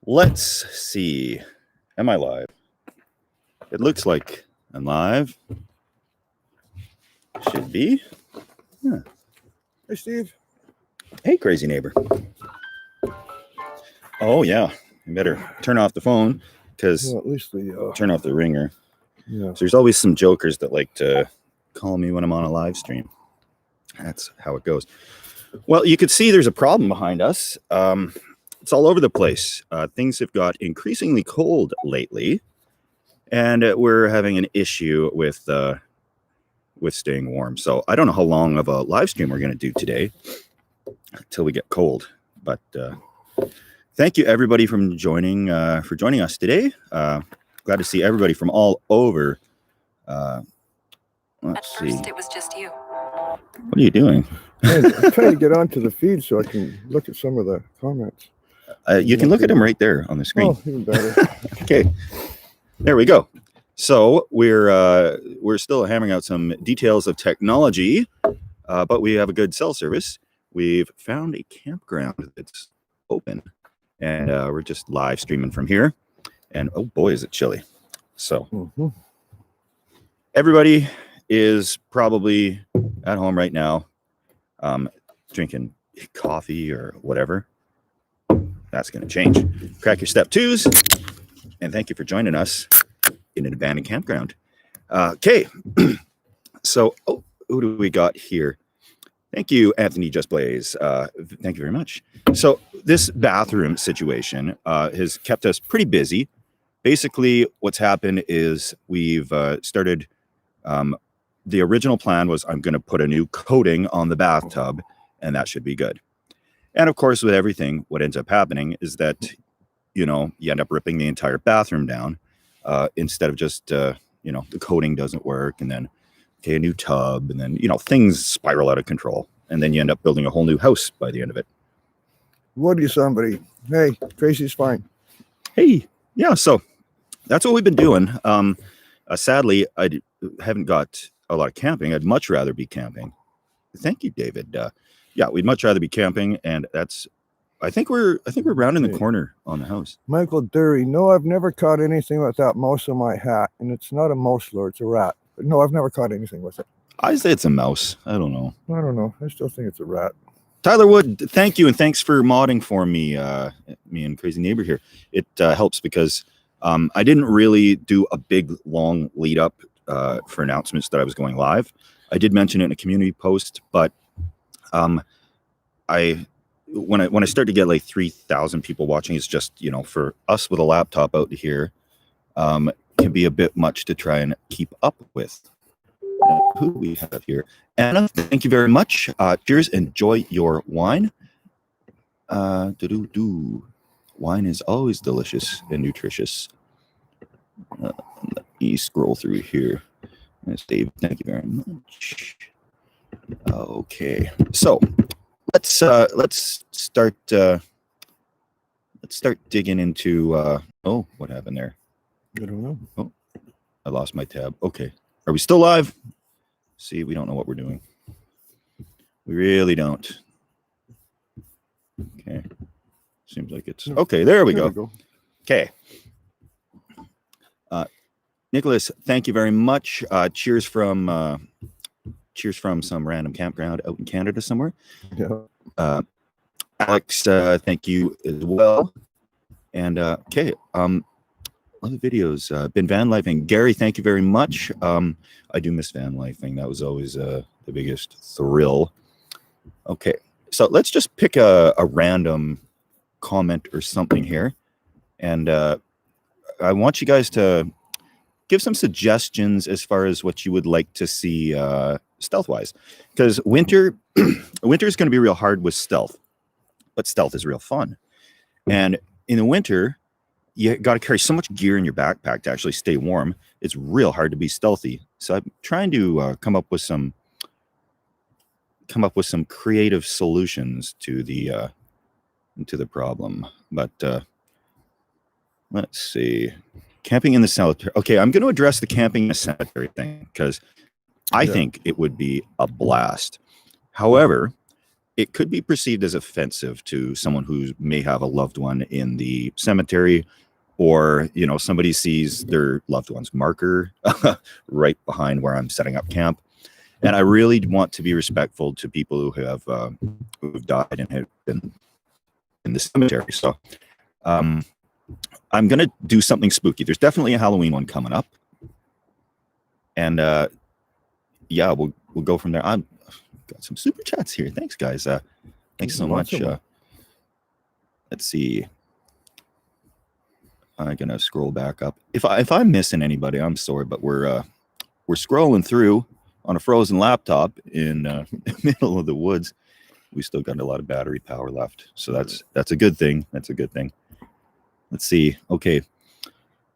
Let's see. Am I live? It looks like I'm live. Should be. Yeah. Hey, Steve. Hey, crazy neighbor. Oh, yeah. You better turn off the phone because at least the turn off the ringer. Yeah. So there's always some jokers that like to call me when I'm on a live stream. That's how it goes. Well, you could see there's a problem behind us. It's all over the place. Things have got increasingly cold lately, and we're having an issue with staying warm. So I don't know how long of a live stream we're going to do today until we get cold. But thank you everybody for joining us today. Glad to see everybody from all over. Let's see. At first, it was just you. What are you doing? I'm trying to get onto the feed so I can look at some of the comments. You can look at them right there on the screen. Oh, even better. Okay, there we go. So we're still hammering out some details of technology, but we have a good cell service. We've found a campground that's open, and we're just live streaming from here. And oh boy, is it chilly! So everybody is probably at home right now, drinking coffee or whatever. That's going to change. Crack your step twos, and thank you for joining us in an abandoned campground. Okay, so who do we got here? Thank you, Anthony Just Blaze. Thank you very much. So this bathroom situation has kept us pretty busy. Basically, what's happened is we've started. The original plan was I'm going to put a new coating on the bathtub, and that should be good. And of course, with everything, what ends up happening is that, you end up ripping the entire bathroom down instead of just, the coating doesn't work. And then, a new tub. And then, things spiral out of control. And then you end up building a whole new house by the end of it. Woody somebody. Hey, Tracy's fine. Hey, yeah. So that's what we've been doing. Sadly, I haven't got a lot of camping. I'd much rather be camping. Thank you, David. Yeah, we'd much rather be camping, and I think we're rounding the corner on the house. Michael Dury, no, I've never caught anything with that mouse on my hat, and it's not a mouse lure, it's a rat. But no, I've never caught anything with it. I say it's a mouse. I don't know. I still think it's a rat. Tyler Wood, thank you, and thanks for modding for me, me and Crazy Neighbor here. It helps because I didn't really do a big, long lead up for announcements that I was going live. I did mention it in a community post, but when I start to get like 3,000 people watching, it's just, for us with a laptop out here, can be a bit much to try and keep up with. Who do we have here? Anna, thank you very much. Cheers. Enjoy your wine. Wine is always delicious and nutritious. Let me scroll through here. Yes, Dave, thank you very much. Okay, so let's start digging into what happened there? I don't know. Oh, I lost my tab. Okay, are we still live? See, we don't know what we're doing. We really don't. Okay, seems like it's okay. There we go. Okay. Nicholas, thank you very much. Cheers from some random campground out in Canada somewhere. Yeah. Alex, thank you as well. And okay, other videos. Been van lifing. Gary, thank you very much. I do miss van lifing. That was always the biggest thrill. Okay, so let's just pick a random comment or something here, and I want you guys to give some suggestions as far as what you would like to see stealth-wise, because winter is going to be real hard with stealth, but stealth is real fun. And in the winter, you got to carry so much gear in your backpack to actually stay warm. It's real hard to be stealthy. So I'm trying to come up with some creative solutions to the problem. But let's see. Camping in the cemetery. Okay, I'm going to address the camping in the cemetery thing because I think it would be a blast. However, it could be perceived as offensive to someone who may have a loved one in the cemetery, or somebody sees their loved one's marker right behind where I'm setting up camp. And I really want to be respectful to people who have who've died and have been in the cemetery. So I'm gonna do something spooky. There's definitely a Halloween one coming up, and yeah, we'll go from there. I've got some super chats here. Thanks, guys. Thanks so much. Let's see. I'm gonna scroll back up. If I'm missing anybody, I'm sorry, but we're scrolling through on a frozen laptop in the middle of the woods. We still got a lot of battery power left, so that's a good thing. That's a good thing. Let's see. Okay,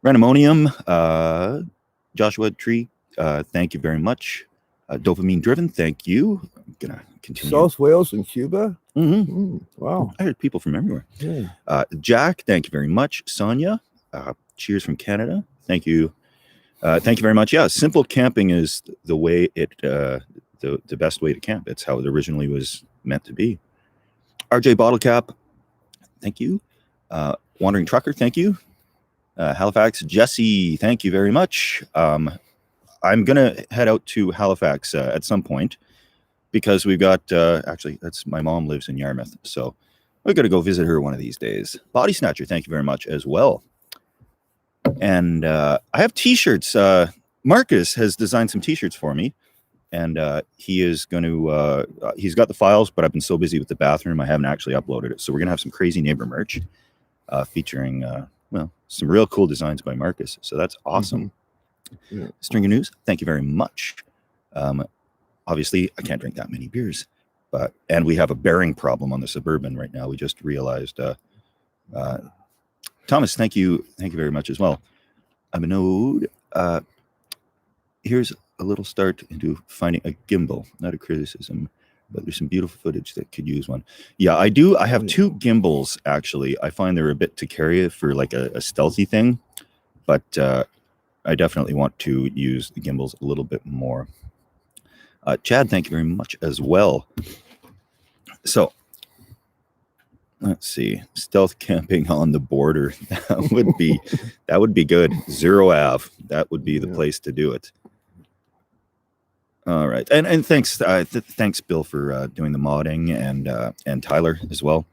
Randomonium, Joshua Tree. Thank you very much. Dopamine Driven. Thank you. I'm gonna continue. South Wales and Cuba. Mm-hmm. Wow. I heard people from everywhere. Yeah. Jack, thank you very much. Sonia, cheers from Canada. Thank you. Thank you very much. Yeah, simple camping is the way the best way to camp. It's how it originally was meant to be. RJ Bottle Cap, thank you. Wandering Trucker, thank you. Halifax, Jesse, thank you very much. I'm gonna head out to Halifax at some point, because we've got actually, that's my mom lives in Yarmouth, so we're gonna go visit her one of these days. Body Snatcher, thank you very much as well. And I have t-shirts. Marcus has designed some t-shirts for me, and he is going to he's got the files, but I've been so busy with the bathroom I haven't actually uploaded it. So we're gonna have some crazy neighbor merch featuring well, some real cool designs by Marcus, so that's awesome. Yeah. Stringer News, thank you very much. Obviously I can't drink that many beers, and we have a bearing problem on the Suburban right now. We just realized. Thomas, thank you very much as well. I'm a node. Here's a little start into finding a gimbal, not a criticism, but there's some beautiful footage that could use one. Yeah, I do. I have two gimbals, actually. I find they're a bit to carry for like a stealthy thing, but I definitely want to use the gimbals a little bit more. Chad, thank you very much as well. So, let's see, stealth camping on the border. That would be good. Zero Ave. That would be the place to do it. All right, and thanks, thanks Bill for doing the modding, and Tyler as well.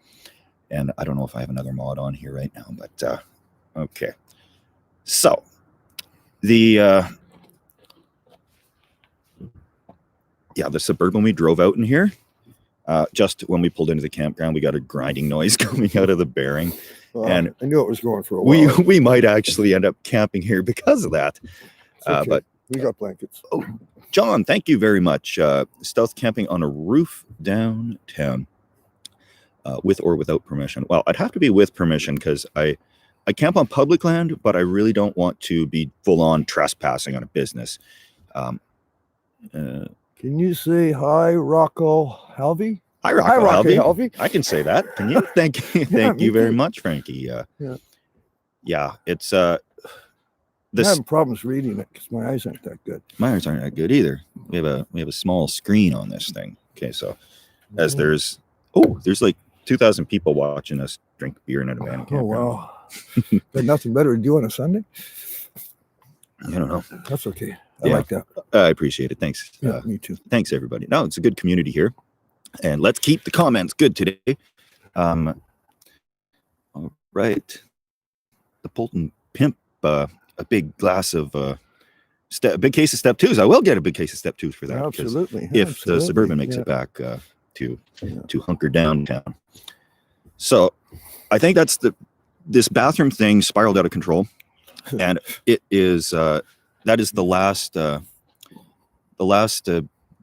And I don't know if I have another mod on here right now, but okay. So the Suburban, we drove out in here. Just when we pulled into the campground, we got a grinding noise coming out of the bearing. And I knew it was going for a while. We might actually end up camping here because of that. Okay. But we got blankets. Oh, John, thank you very much. Stealth camping on a roof downtown, with or without permission. Well, I'd have to be with permission, because I camp on public land, but I really don't want to be full on trespassing on a business. Can you say hi, Rocco Halvey? Hi, Rocco Halvey. I can say that. Can you? Thank you. Thank you very much, Frankie. Yeah, it's I'm having problems reading it because my eyes aren't that good. My eyes aren't that good either. We have a small screen on this thing. Okay, so as there's like 2,000 people watching us drink beer in an abandoned campground. Oh wow! Got nothing better to do on a Sunday. I don't know. That's okay. I like that. I appreciate it. Thanks. Yeah, me too. Thanks, everybody. No, it's a good community here, and let's keep the comments good today. All right, the Polton Pimp. A big glass of a big case of step twos. I will get a big case of step twos for that. Absolutely. If the Suburban makes it back to hunker downtown. So I think that's this bathroom thing spiraled out of control, and it is that is the last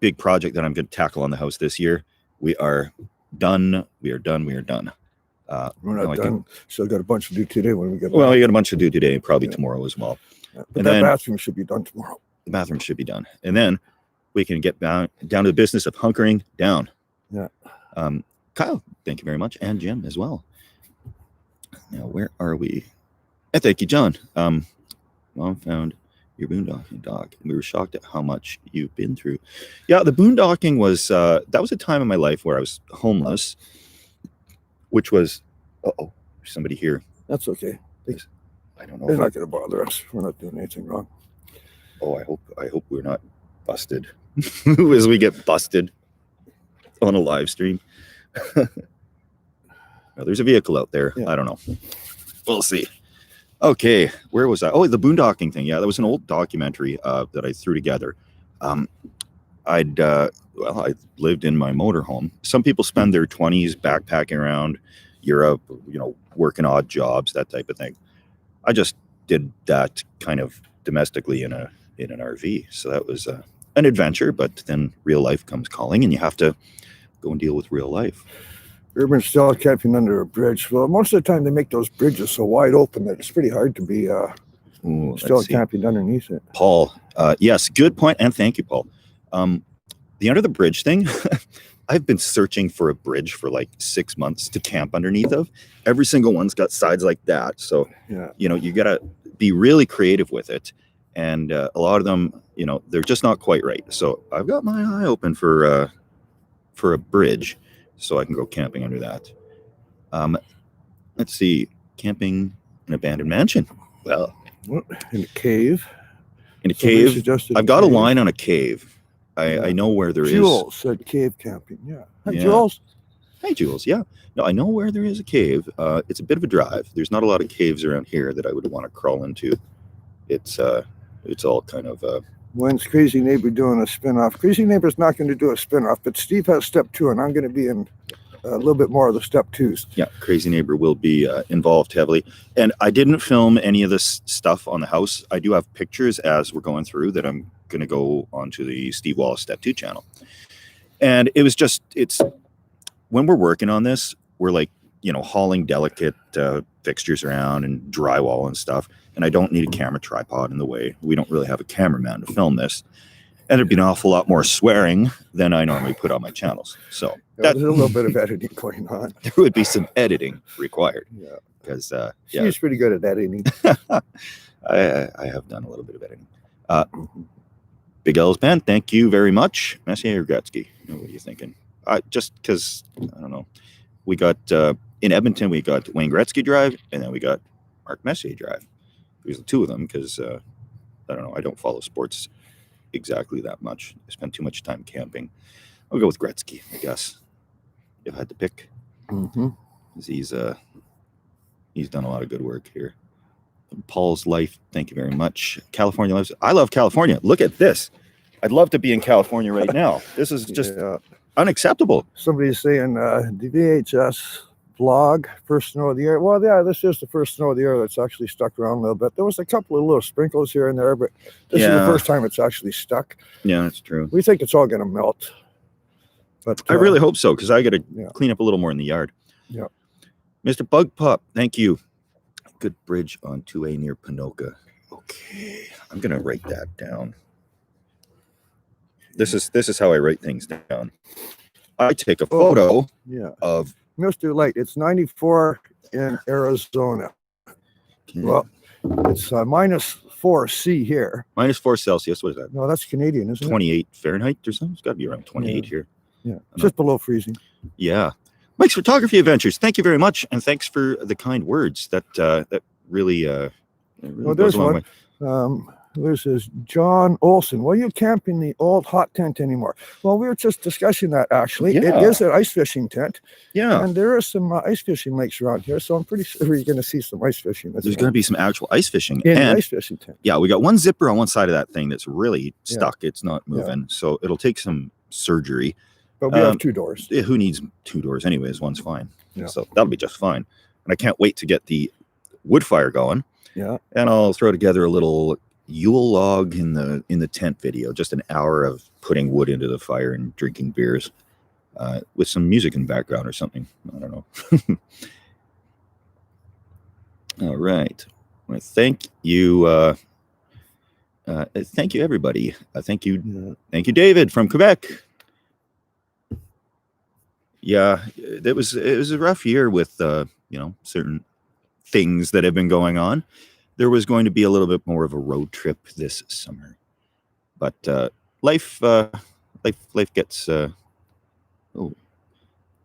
big project that I'm going to tackle on the house this year. We are done. We are done. We're not done. Still got a bunch to do today when we get back. Well, we got a bunch to do today, probably tomorrow as well. Yeah, but that bathroom should be done tomorrow. The bathroom should be done. And then we can get down to the business of hunkering down. Yeah. Kyle, thank you very much. And Jim as well. Now, where are we? And thank you, John. Mom found your boondocking dog. And we were shocked at how much you've been through. Yeah, the boondocking was, that was a time in my life where I was homeless, which was, uh-oh, there's somebody here. That's okay. I don't know. They're not going to bother us. We're not doing anything wrong. Oh, I hope we're not busted as we get busted on a live stream. No, there's a vehicle out there. Yeah. I don't know. We'll see. Okay, where was I? Oh, the boondocking thing. Yeah, that was an old documentary that I threw together. I lived in my motorhome. Some people spend their 20s backpacking around Europe, working odd jobs, that type of thing. I just did that kind of domestically in an RV. So that was an adventure, but then real life comes calling and you have to go and deal with real life. Urban style camping under a bridge. Well, most of the time they make those bridges so wide open that it's pretty hard to be still camping underneath it. Paul, yes, good point. And thank you, Paul. The under the bridge thing, I've been searching for a bridge for like 6 months to camp underneath of. Every single one's got sides like that. So, you got to be really creative with it. And a lot of them, they're just not quite right. So I've got my eye open for a bridge so I can go camping under that. Let's see, camping in an abandoned mansion. Well, in a cave. In a cave. I've got a line on a cave. I know where there is. Jules said cave camping. Yeah. Hi, Jules. Hi, Jules. Yeah. No, I know where there is a cave. It's a bit of a drive. There's not a lot of caves around here that I would want to crawl into. It's all kind of. When's Crazy Neighbor doing a spinoff? Crazy Neighbor's not going to do a spinoff, but Steve has step 2, and I'm going to be in a little bit more of the step 2s. Yeah, Crazy Neighbor will be involved heavily. And I didn't film any of this stuff on the house. I do have pictures as we're going through that I'm going to go onto the Steve Wallis Step 2 channel. And it was just, when we're working on this, we're like, hauling delicate fixtures around and drywall and stuff. And I don't need a camera tripod in the way. We don't really have a cameraman to film this. And there'd be an awful lot more swearing than I normally put on my channels. So there's a little bit of editing going on. There would be some editing required. Yeah. Because she's pretty good at editing. I have done a little bit of editing. Big L's Ben, thank you very much. Messier or Gretzky? What are you thinking? Just because, I don't know. We got, in Edmonton, we got Wayne Gretzky Drive, and then we got Mark Messier Drive. There's the two of them because, I don't know, I don't follow sports exactly that much. I spend too much time camping. I'll go with Gretzky, I guess, if I had to pick. He's done a lot of good work here. Paul's Life, thank you very much. California Lives. I love California. Look at this. I'd love to be in California right now. This is just unacceptable. Somebody's saying the VHS vlog, first snow of the year. Well, yeah, this is the first snow of the year that's actually stuck around a little bit. There was a couple of little sprinkles here and there, but this is the first time it's actually stuck. Yeah, that's true. We think it's all going to melt. But I really hope so, because I got to clean up a little more in the yard. Yeah. Mr. Bug Pup, thank you. Good bridge on 2A near Pinoca. Okay, I'm going to write that down. This is how I write things down. I take a photo of Mr. Light. It's 94 in Arizona. Okay. Well, it's -4 here. -4 Celsius. What is that? No, that's Canadian, isn't 28 Fahrenheit or something? It's got to be around 28 here. Yeah, just below freezing. Yeah. Mike's Photography Adventures. Thank you very much, and thanks for the kind words. That really, well, there's one. This is John Olson. Well, you camp in the old hot tent anymore? Well, we were just discussing that, actually. It is an ice fishing tent. Yeah. And there are some ice fishing lakes around here, so I'm pretty sure you're going to see some ice fishing. There's going to be some actual ice fishing. In an ice fishing tent. Yeah, we got one zipper on one side of that thing that's really stuck. It's not moving, so it'll take some surgery. But we have 2 doors. Who needs 2 doors anyways? One's fine. Yeah. So that'll be just fine. And I can't wait to get the wood fire going. Yeah. And I'll throw together a little Yule log in the tent video, just an hour of putting wood into the fire and drinking beers with some music in the background or something. I don't know. All right. Well, thank you. Thank you, everybody. Thank you, David from Quebec. Yeah, it was a rough year with certain things that have been going on. there was going to be a little bit more of a road trip this summer, but life gets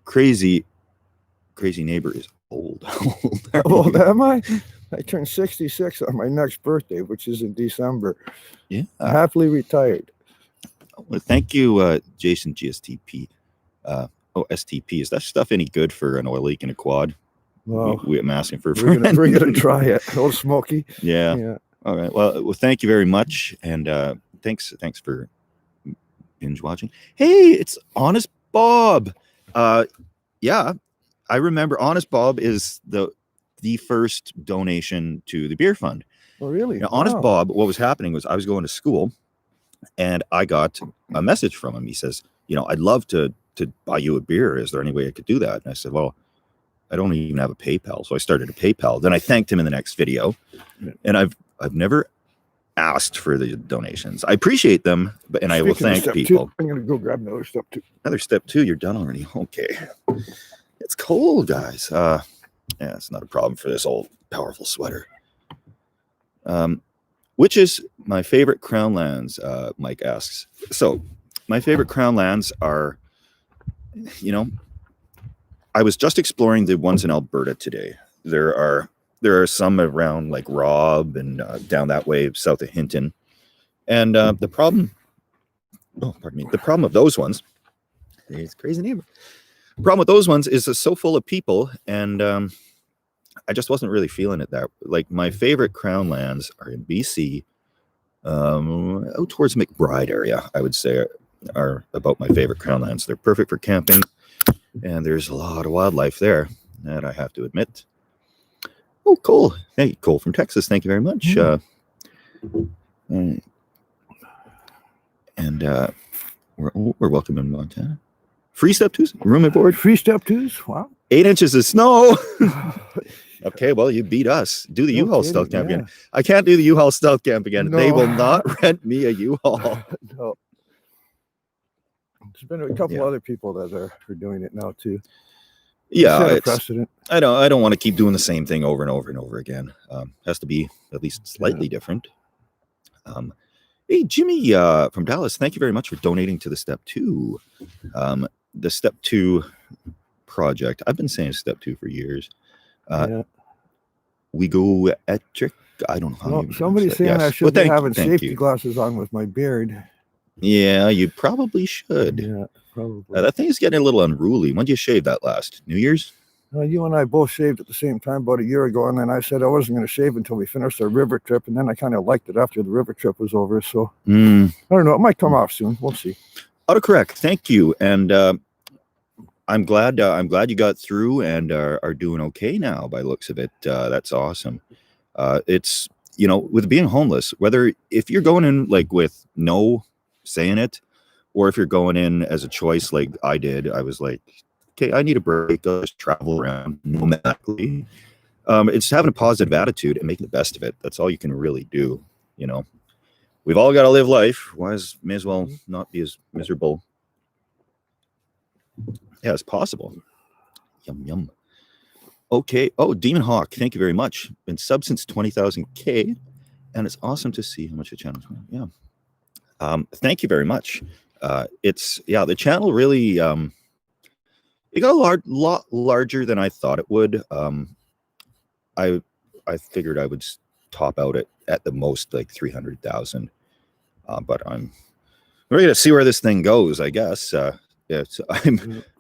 crazy neighbor is old. How old am I? I turned 66 on my next birthday, which is in December. Yeah. Happily retired. Well, thank you, Jason GSTP. STP. Is that stuff any good for an oil leak in a quad? Well, I'm asking for a we're friend. gonna try it. Old Smoky. Yeah. All right. Well, thank you very much, and thanks for binge watching. Hey, it's Honest Bob. Yeah, I remember Honest Bob is the first donation to the beer fund. Oh, really? Now, Honest Bob, what was happening was I was going to school, and I got a message from him. He says, I'd love to buy you a beer. Is there any way I could do that? And I said, well, I don't even have a PayPal. So I started a PayPal. Then I thanked him in the next video, and I've never asked for the donations. I appreciate them, and I will thank people. I'm gonna go grab another step 2. Another step 2. You're done already. Okay. It's cold, guys. Yeah, it's not a problem for this old powerful sweater. Which is my favorite Crown lands? Mike asks. So my favorite Crown lands are, I was just exploring the ones in Alberta today. There are some around like Robb and down that way south of Hinton. And the problem of those ones, it's crazy neighbor. The problem with those ones is it's so full of people, and I just wasn't really feeling it that. Like my favorite Crown lands are in BC, out towards McBride area, I would say are about my favorite Crown lands. They're perfect for camping, and there's a lot of wildlife there, that I have to admit. Oh, Cole. Hey, Cole from Texas. Thank you very much. We're welcome in Montana. Free step 2s, room and board. Free step 2s. Wow. 8 inches of snow. Okay, well, you beat us. Do the U-Haul stealth camp again. I can't do the U-Haul stealth camp again. No. They will not rent me a U-Haul. No. There's been a couple other people that are doing it now too. Yeah, it's precedent. I don't want to keep doing the same thing over and over and over again. Has to be at least slightly different. Hey, Jimmy from Dallas, thank you very much for donating to the Step 2. The Step 2 project. I've been saying Step 2 for years. We go electric. I don't know how. Somebody's saying I should be having safety glasses on with my beard. Yeah, you probably should. Yeah, probably. That thing is getting a little unruly. When did you shave that last? New Year's? You and I both shaved at the same time about a year ago, and then I said I wasn't going to shave until we finished our river trip, and then I kind of liked it after the river trip was over. So I don't know. It might come off soon. We'll see. Autocorrect. Thank you, and I'm glad you got through and are doing okay now. By the looks of it, that's awesome. It's with being homeless, if you're going in like with no say in it, or if you're going in as a choice like I did, I was like, okay, I need a break. I'll just travel around nomadically. It's having a positive attitude and making the best of it. That's all you can really do. We've all got to live life. May as well not be as miserable as possible. Yum, yum. Okay. Oh, Demon Hawk, thank you very much. Been sub since 20,000 K, and it's awesome to see how much the channel's growing. Yeah. Thank you very much. The channel really it got a lot larger than I thought it would. I figured I would top out at the most like 300,000, but we're gonna see where this thing goes, I guess.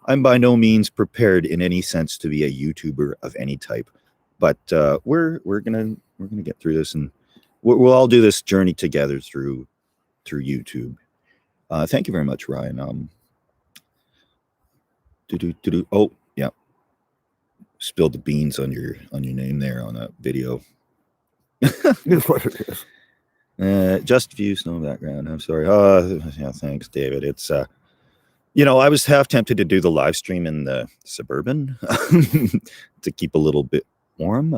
I'm by no means prepared in any sense to be a YouTuber of any type, but we're gonna get through this, and we'll all do this journey together through YouTube. Thank you very much, Ryan. Oh, yeah. Spilled the beans on your name there on that video. It's what it is. Just view snow background. I'm sorry. Yeah, thanks, David. It's I was half tempted to do the live stream in the Suburban to keep a little bit warm.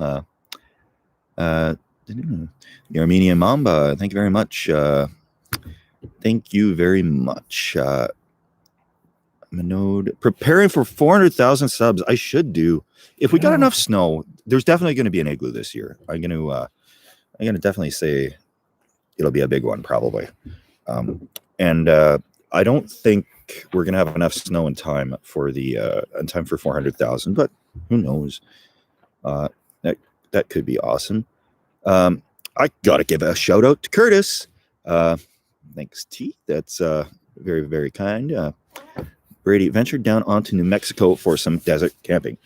The Armenian Mamba, thank you very much. Thank you very much. Manode, preparing for 400,000 subs. I should do. If we got enough snow, there's definitely going to be an igloo this year. I'm going I'm gonna definitely say it'll be a big one, probably. And I don't think we're gonna have enough snow in time for the 400,000, but who knows? That could be awesome. I gotta give a shout out to Curtis. Thanks, T. That's very, very kind. Brady ventured down onto New Mexico for some desert camping.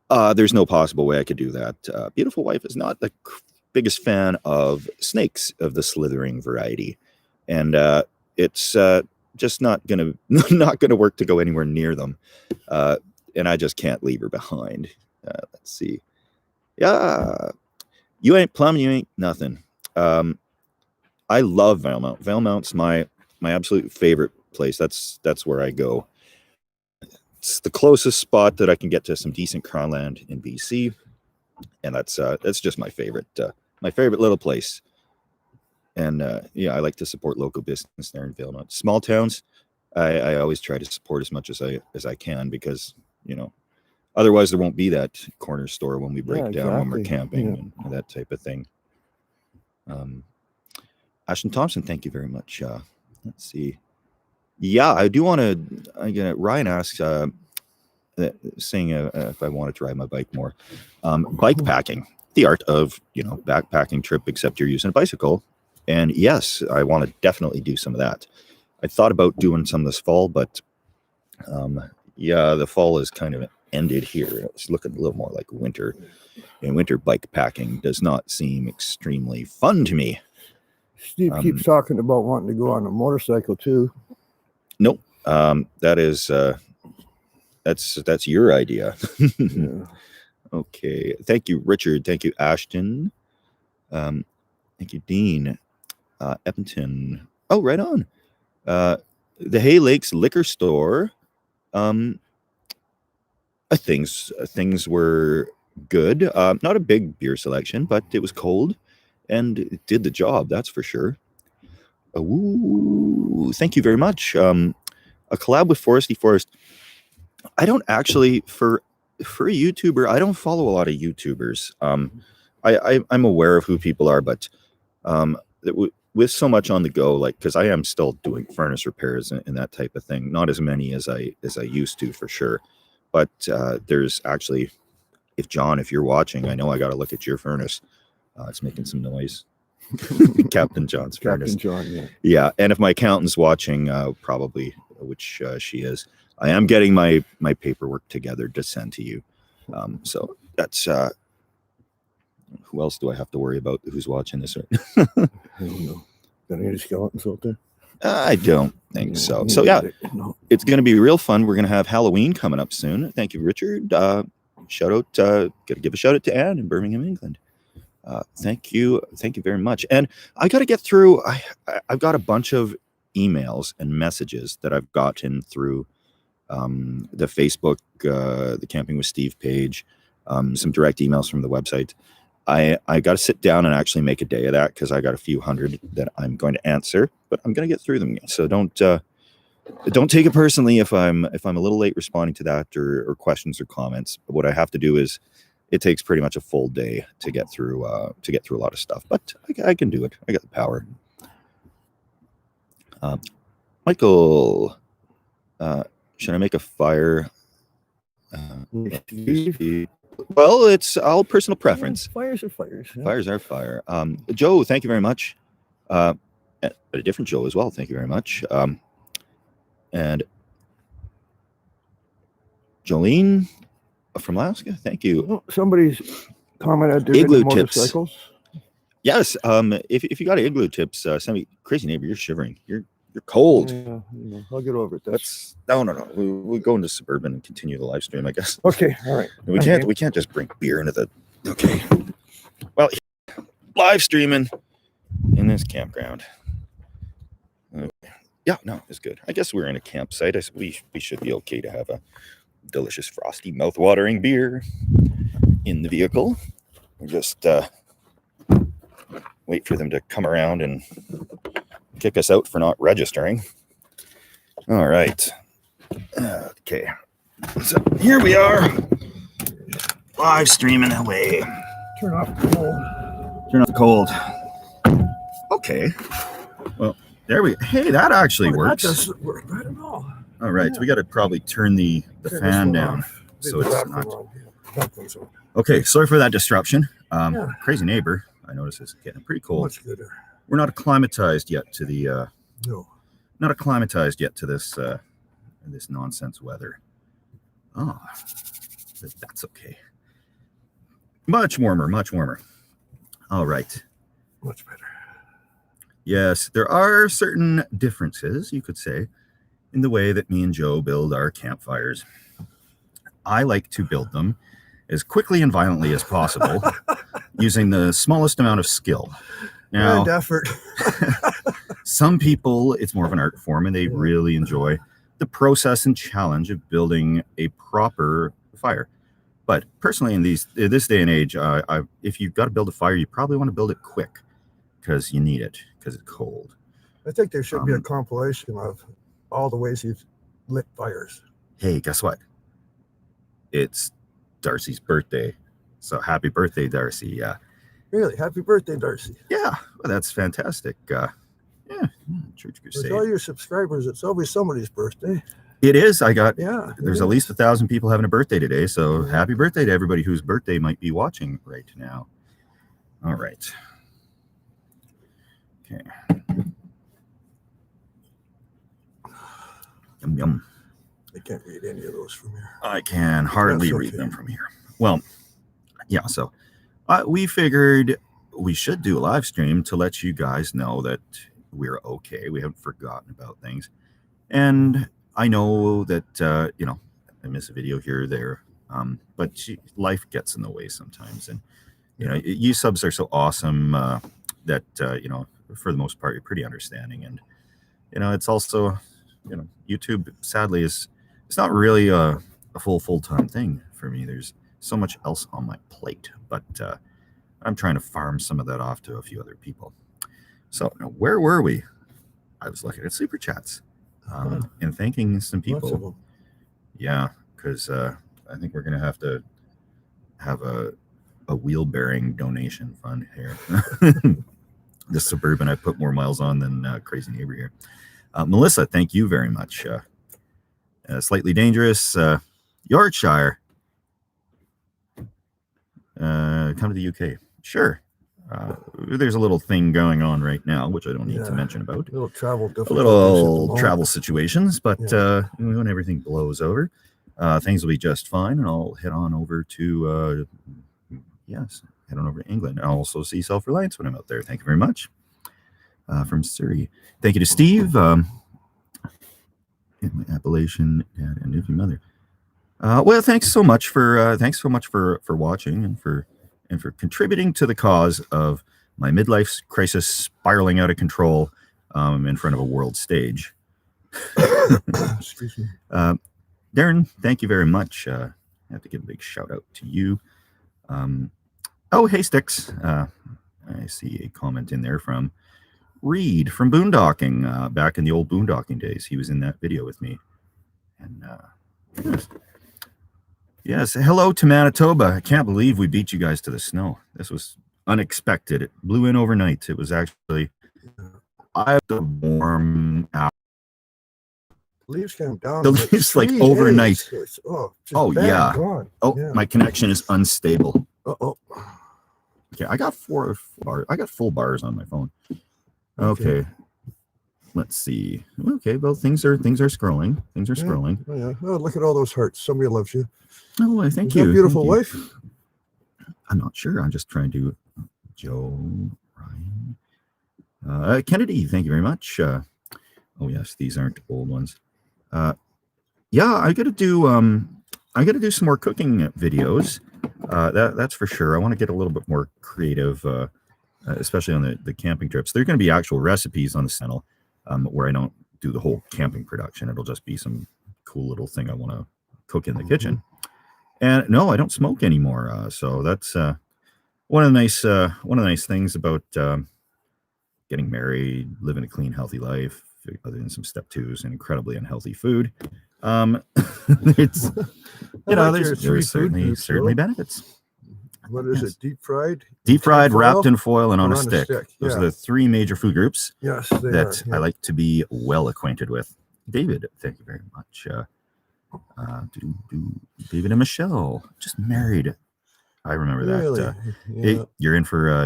There's no possible way I could do that. Beautiful wife is not the biggest fan of snakes of the slithering variety, and it's just not gonna work to go anywhere near them. And I just can't leave her behind. Let's see. Yeah, you ain't plum, you ain't nothing. I love Valemount. Valemount's my absolute favorite place. That's where I go. It's the closest spot that I can get to some decent cropland in BC, and that's just my favorite little place. And yeah, I like to support local business there in Valemount. Small towns, I always try to support as much as I can, because otherwise there won't be that corner store when we break down when we're camping and that type of thing. Ashton Thompson, thank you very much. Let's see. Yeah, I do want to. Ryan asks, saying if I wanted to ride my bike more. Bike packing, the art of backpacking trip, except you're using a bicycle. And yes, I want to definitely do some of that. I thought about doing some this fall, but yeah, the fall is kind of ended here. It's looking a little more like winter. And winter bike packing does not seem extremely fun to me. Steve keeps talking about wanting to go on a motorcycle too. Nope. That's your idea. Yeah. Okay. Thank you, Richard. Thank you, Ashton. Thank you, Dean. Eppington. Oh, right on. The Hay Lakes liquor store. Things were good. Not a big beer selection, but it was cold and it did the job. That's for sure. Ooh, thank you very much. A collab with Foresty Forest. I don't actually, for a YouTuber, I don't follow a lot of YouTubers. I'm aware of who people are, but with so much on the go, like, because I am still doing furnace repairs and that type of thing, not as many as I used to, for sure. But there's actually, if you're watching, I know I got to look at your furnace. It's making some noise. Captain John's furnace. Captain John, yeah. Yeah, and if my accountant's watching, probably, which she is, I am getting my paperwork together to send to you. So that's who else do I have to worry about who's watching this? I don't know. Got any skeletons out there? I don't think so. So yeah, it's going to be real fun. We're going to have Halloween coming up soon. Thank you, Richard. Shout out. Got to give a shout out to Anne in Birmingham, England. Thank you very much. And I got to get through. I've got a bunch of emails and messages that I've gotten through the Facebook, the Camping with Steve page, some direct emails from the website. I got to sit down and actually make a day of that, because I got a few hundred that I'm going to answer, but I'm going to get through them. So don't take it personally if I'm a little late responding to that or questions or comments. But what I have to do is, it takes pretty much a full day to get through a lot of stuff, but I can do it. I got the power. Michael, should I make a fire? Well, it's all personal preference. Fires are fires. Yeah. Fires are fire. Joe, thank you very much. A different Joe as well. Thank you very much. And Jolene from Alaska, thank you. Oh, somebody's commented they're Igloo into tips. motorcycles. Yes. If you got igloo tips, send me. Crazy neighbor, you're shivering. You're cold. Yeah, I'll get over it. That's no. We'll go into suburban and continue the live stream, I guess. Okay, all right. We can't just bring beer into the. Okay. Well, live streaming in this campground. Yeah, no, it's good. I guess we're in a campsite. We should be okay to have a delicious, frosty, mouth-watering beer in the vehicle. We just wait for them to come around and kick us out for not registering. All right. Okay. So here we are, live streaming away. Turn off the phone. Turn off the cold. Okay. Well, there we go. Hey, that actually works. That doesn't work. I don't know. All right, so we got to probably turn the fan down so it's That not. one's on. Okay, sorry for that disruption. Yeah. Crazy neighbor. I notice it's getting pretty cold. Much gooder. We're not acclimatized yet to the. No. Not acclimatized yet to this this nonsense weather. Oh, that's okay. Much warmer, much warmer. All right. Much better. Yes, there are certain differences, you could say, in the way that me and Joe build our campfires. I like to build them as quickly and violently as possible, using the smallest amount of skill. Now, And effort. some people, it's more of an art form, and they really enjoy the process and challenge of building a proper fire. But personally, in this day and age, if you've got to build a fire, you probably want to build it quick because you need it because it's cold. I think there should be a compilation of all the ways you've lit fires. Hey, guess what? It's Darcy's birthday. So happy birthday, Darcy. Yeah. Really? Happy birthday, Darcy. Yeah. Well, that's fantastic. Yeah. Church With Crusade. all your subscribers, it's always somebody's birthday. It is. I got, Yeah. there's at least 1,000 people having a birthday today. So happy birthday to everybody whose birthday might be watching right now. All right. Okay. Yum, yum. I can't read any of those from here. I can hardly That's read okay. them from here. Well, yeah, so we figured we should do a live stream to let you guys know that we're okay. We haven't forgotten about things. And I know that, you know, I miss a video here or there, but life gets in the way sometimes. And, you know, you subs are so awesome that, you know, for the most part, you're pretty understanding. And, you know, it's also, you know, YouTube, sadly, it's not really a full-time thing for me. There's so much else on my plate, but I'm trying to farm some of that off to a few other people. So where were we? I was looking at super chats and thanking some people. Yeah, because I think we're going to have a wheel bearing donation fund here. The Suburban I put more miles on than Crazy Neighbor here. Melissa, thank you very much. Slightly Dangerous, Yorkshire. Come to the UK. Sure. There's a little thing going on right now, which I don't need to mention about. Little travel situations, but when everything blows over, things will be just fine, and I'll head on over to head on over to England. I'll also see Self-Reliance when I'm out there. Thank you very much. From Surrey. Thank you to Steve. My Appalachian dad and Newfoundland mother. Well, thanks so much for watching and for contributing to the cause of my midlife crisis spiraling out of control in front of a world stage. Excuse me. Darren, thank you very much. I have to give a big shout out to you. Oh, hey, Sticks. I see a comment in there from Reed from Boondocking, back in the old Boondocking days. He was in that video with me. And yes, hello to Manitoba. I can't believe we beat you guys to the snow. This was unexpected. It blew in overnight. It was actually warm out. Leaves came down. The leaves like overnight. Oh yeah. Gone. Oh, yeah. My connection is unstable. Uh-oh. Okay, I got full bars on my phone. Okay. Let's see. Okay, well, things are scrolling. Things are scrolling. Oh, yeah. Oh, look at all those hearts. Somebody loves you. Oh, I thank you. That beautiful wife? I'm not sure. I'm just trying to. Joe, Ryan, Kennedy. Thank you very much. Oh yes, these aren't old ones. Yeah, I got to do some more cooking videos. That's for sure. I want to get a little bit more creative, especially on the camping trips. There are going to be actual recipes on the channel where I don't do the whole camping production. It'll just be some cool little thing I want to cook in the kitchen. And no, I don't smoke anymore. So that's one of the nice things about getting married, living a clean, healthy life, other than some step twos and incredibly unhealthy food. It's there's certainly benefits. What is Yes. it? Deep fried? Deep fried, Tin wrapped foil? in foil, and on Or a on a stick. stick, Those are yeah. the three major food groups Yes, they that are. I like to be well acquainted with. David, thank you very much. David and Michelle just married. I remember Really? that. Yeah. You're in for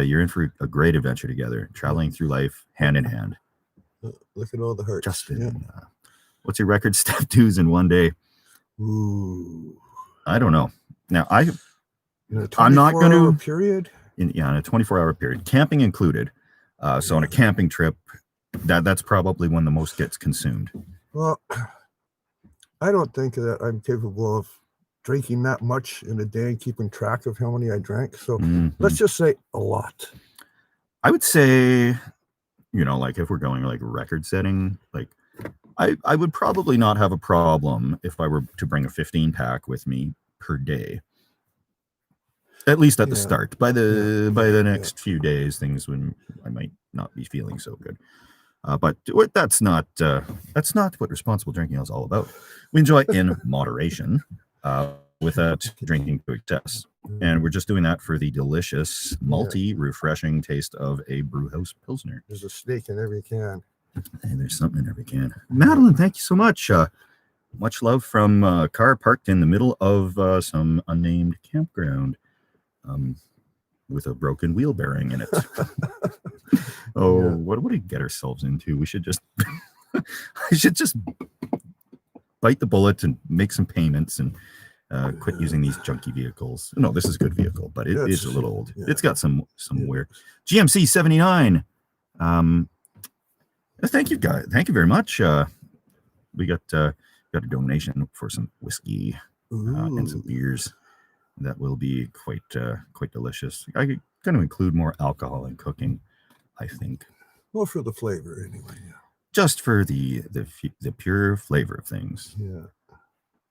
a great adventure together, traveling through life hand in hand. Look at all the hearts. Justin, what's your record step twos in one day? Ooh. I don't know. Now In a I'm not going to period. in a 24-hour period, camping included. So on a camping trip, that's probably when the most gets consumed. Well, I don't think that I'm capable of drinking that much in a day and keeping track of how many I drank. So let's just say a lot. I would say, like if we're going like record setting, like I would probably not have a problem if I were to bring a 15 pack with me per day. At least at the start. By the next few days, I might not be feeling so good. But that's not what responsible drinking is all about. We enjoy in moderation, without drinking to excess, and we're just doing that for the delicious, malty, refreshing taste of a brewhouse pilsner. There's a snake in every can. Hey, there's something in every can. Madeline, thank you so much. Much love from a car parked in the middle of some unnamed campground, with a broken wheel bearing in it. What do we get ourselves into? We should just I should just bite the bullet and make some payments and quit using these junky vehicles. No, this is a good vehicle, but it is a little old. It's got some weird. GMC 79. Thank you, guys. Thank you very much. We got a donation for some whiskey and some beers. That will be quite delicious. I'm going to include more alcohol in cooking, I think. Well, for the flavor, anyway. Yeah. Just for the pure flavor of things. Yeah.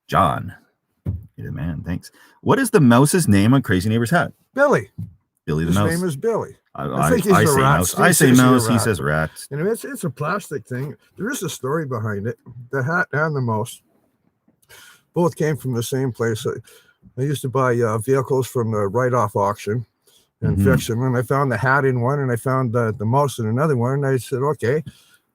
John, you're the man. Thanks. What is the mouse's name on Crazy Neighbor's hat? Billy. Billy the mouse. His name is Billy. I think he's a rat. Mouse. I say mouse. He says rat. And it's a plastic thing. There is a story behind it. The hat and the mouse both came from the same place. I used to buy vehicles from the write-off auction and fix them. And I found the hat in one, and I found the mouse in another one. And I said, okay,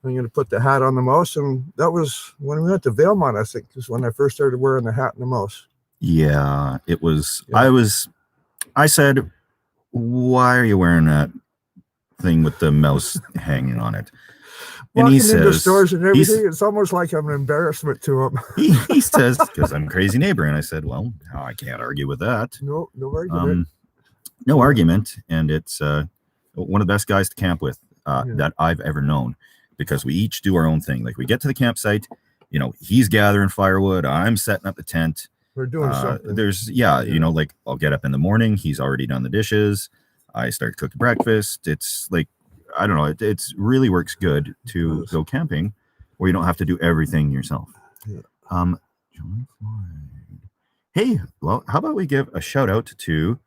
I'm going to put the hat on the mouse. And that was when we went to Valemont, I think, is when I first started wearing the hat and the mouse. Yeah, it was. Yeah. I said, why are you wearing that thing with the mouse hanging on it? And walking he says, into stores and everything, it's almost like I'm an embarrassment to him. he says, because I'm a crazy neighbor. And I said, well, I can't argue with that. No argument. No argument. And it's one of the best guys to camp with that I've ever known, because we each do our own thing. Like we get to the campsite, he's gathering firewood, I'm setting up the tent. We're doing something. Like I'll get up in the morning, he's already done the dishes, I start cooking breakfast. It's like, I don't know, it's really works good to go camping where you don't have to do everything yourself. Yeah. John Floyd. Hey, well, how about we give a shout out to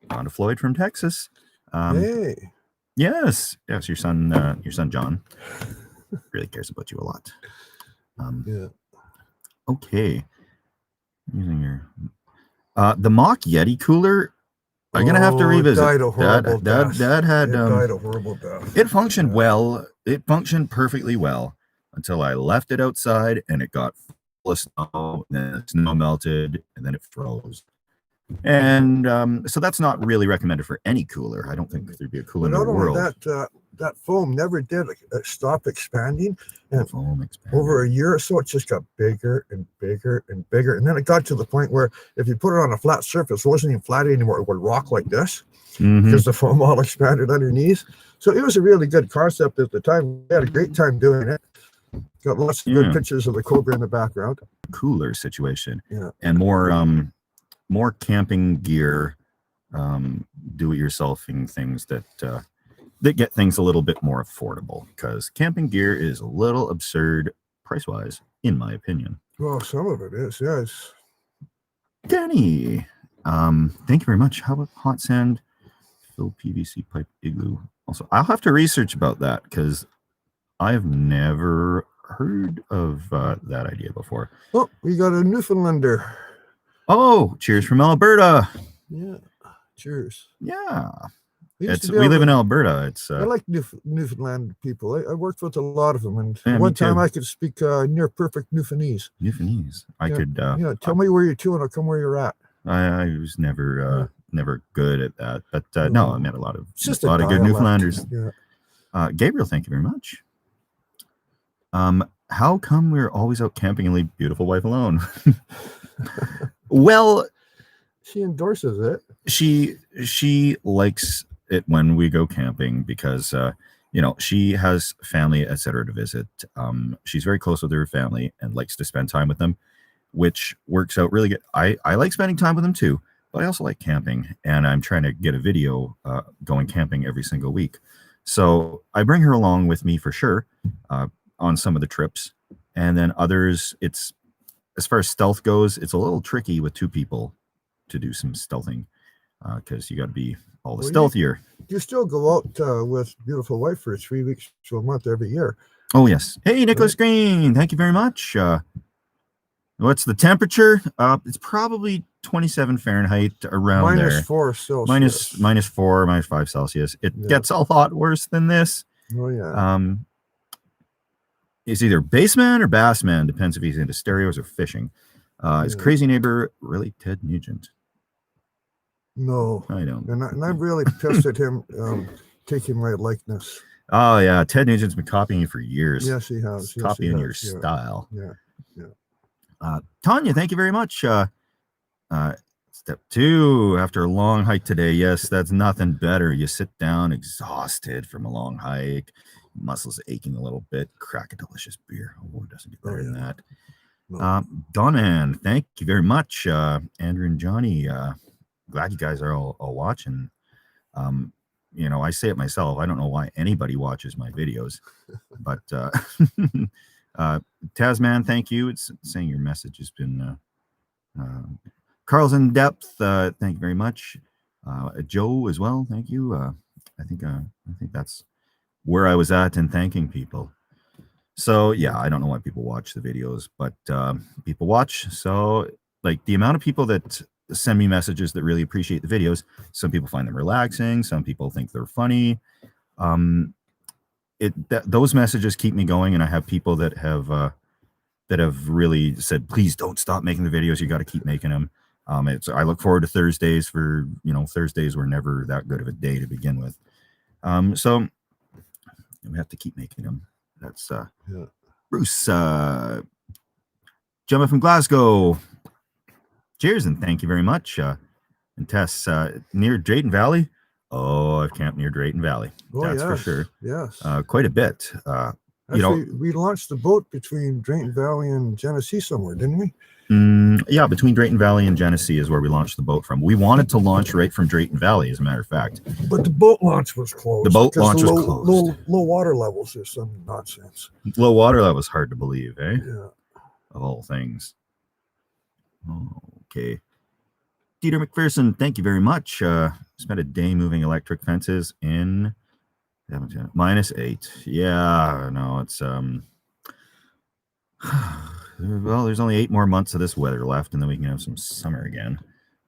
John Floyd from Texas? Hey. Yes, your son John really cares about you a lot. Okay. Using your the mock Yeti cooler. I'm gonna have to revisit. Died a horrible death. That had died a horrible death. It functioned well. It functioned perfectly well until I left it outside and it got full of snow. And then the snow melted and then it froze. And so that's not really recommended for any cooler. I don't think there'd be a cooler in the world. That foam never did stop expanding, and foam expanded. Over a year or so, it just got bigger and bigger and bigger, and then it got to the point where if you put it on a flat surface, it wasn't even flat anymore. It would rock like this because the foam all expanded underneath. So it was a really good concept at the time. We had a great time doing it. Got lots of good pictures of the Cobra in the background. Cooler situation, and more camping gear, do-it-yourselfing things that get things a little bit more affordable, because camping gear is a little absurd price-wise, in my opinion. Well, some of it is, yes. Danny, thank you very much. How about hot sand fill PVC pipe igloo? Also, I'll have to research about that because I've never heard of that idea before. Oh, we got a Newfoundlander. Oh, cheers from Alberta. Yeah. Cheers. Yeah. We used to be We able live in to- Alberta. It's I like Newfoundland people. I worked with a lot of them, and Yeah, me one time too. I could speak near perfect Newfoundlandese. Newfoundlandese. I Yeah. could Tell me where you're to, and I'll come where you're at. I was never good at that, but no, I met a lot of It's just a lot of good dialect. Newfoundlanders. Yeah. Gabriel, thank you very much. How come we're always out camping and leave beautiful wife alone? Well, She endorses it. she likes it when we go camping because she has family, etc. to visit. She's very close with her family and likes to spend time with them, which works out really good. I like spending time with them too, but I also like camping, and I'm trying to get a video going camping every single week. So I bring her along with me for sure on some of the trips, and then others, it's as far as stealth goes, it's a little tricky with two people to do some stealthing because you got to be all the stealthier. You still go out with beautiful wife for 3 weeks to a month every year. Oh yes. Hey, Nicholas Green, thank you very much. What's the temperature? It's probably 27 Fahrenheit around there. -4 Celsius. -4, -5 Celsius. It gets a lot worse than this. Oh yeah. He's either bassman or bassman, depends if he's into stereos or fishing. His crazy neighbor really Ted Nugent? No, I don't. And I'm really pissed at him taking my likeness. Oh yeah, Ted Nugent's been copying you for years. Yes, he has. Copying your style. Yeah. Tanya, thank you very much. Step 2, after a long hike today. Yes, that's nothing better. You sit down exhausted from a long hike, muscles aching a little bit, crack a delicious beer. Oh, it doesn't get better than that. No. Donan, thank you very much. Andrew and Johnny, glad you guys are all watching. I say it myself. I don't know why anybody watches my videos, but Tasman, thank you. It's saying your message has been Carl's in depth. Thank you very much. Joe as well. Thank you. I think that's where I was at in thanking people. So yeah, I don't know why people watch the videos, but people watch. So like the amount of people that send me messages that really appreciate the videos. Some people find them relaxing. Some people think they're funny. Those messages keep me going, and I have people that have really said, please don't stop making the videos. You got to keep making them. I look forward to Thursdays for, Thursdays were never that good of a day to begin with. So we have to keep making them. That's Bruce, Gemma from Glasgow. Cheers and thank you very much. And Tess, near Drayton Valley. Oh, I've camped near Drayton Valley. That's for sure. Yes. Quite a bit. Actually, we launched the boat between Drayton Valley and Genesee somewhere, didn't we? Yeah, between Drayton Valley and Genesee is where we launched the boat from. We wanted to launch right from Drayton Valley, as a matter of fact. But the boat launch was closed. The boat launch was closed. Low water levels is some nonsense. Low water, that was hard to believe, eh? Yeah. Of all things. Okay. Dieter McPherson, thank you very much. Spent a day moving electric fences in -8. Yeah, no, it's well, there's only 8 more months of this weather left, and then we can have some summer again.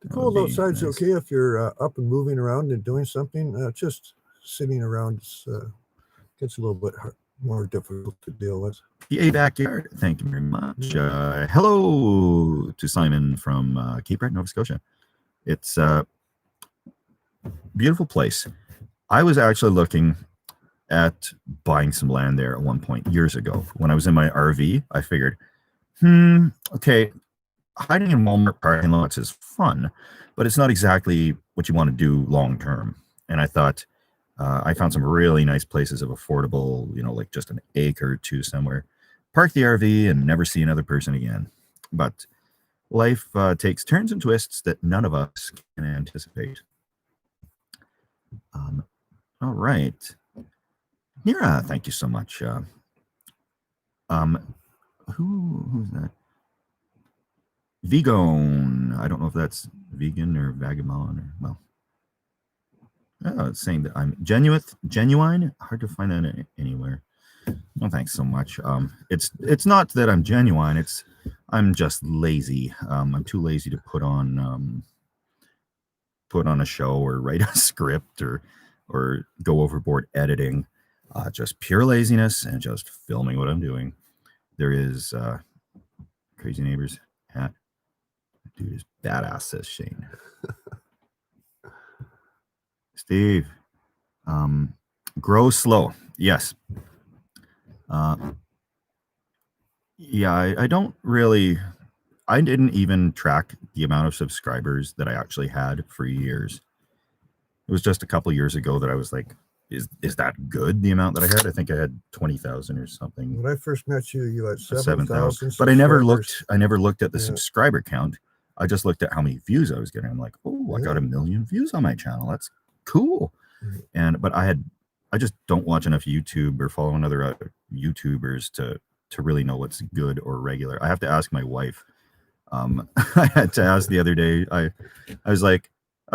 The cold outside's nice. Okay if you're up and moving around and doing something. Just sitting around gets a little bit more difficult to deal with. PA Backyard, thank you very much. Hello to Simon from Cape Breton, Nova Scotia. It's a beautiful place. I was actually looking at buying some land there at one point years ago. When I was in my RV, I figured, okay, hiding in Walmart parking lots is fun, but it's not exactly what you want to do long term. And I thought, I found some really nice places of affordable, like just an acre or two somewhere. Park the RV and never see another person again. But life takes turns and twists that none of us can anticipate. All right. Nira, thank you so much. Who's that? Vegan. I don't know if that's vegan or vagabond or, well. Oh, it's saying that I'm genuine. Hard to find that anywhere. Well, thanks so much. It's not that I'm genuine. I'm just lazy. I'm too lazy to put on put on a show or write a script or go overboard editing. Just pure laziness and just filming what I'm doing. There is Crazy Neighbors hat. Dude is badass, says Shane. Steve, grow slow. Yes. Yeah, I don't really, I didn't even track the amount of subscribers that I actually had for years. It was just a couple years ago that I was like, is that good, the amount that I had? I think I had 20,000 or something. When I first met you, you had 7,000. But I never looked at the subscriber count. I just looked at how many views I was getting. I'm like, oh, I got 1 million views on my channel. That's cool. But I just don't watch enough YouTube or follow other YouTubers to really know what's good or regular. I have to ask my wife. I had to ask the other day. I was like,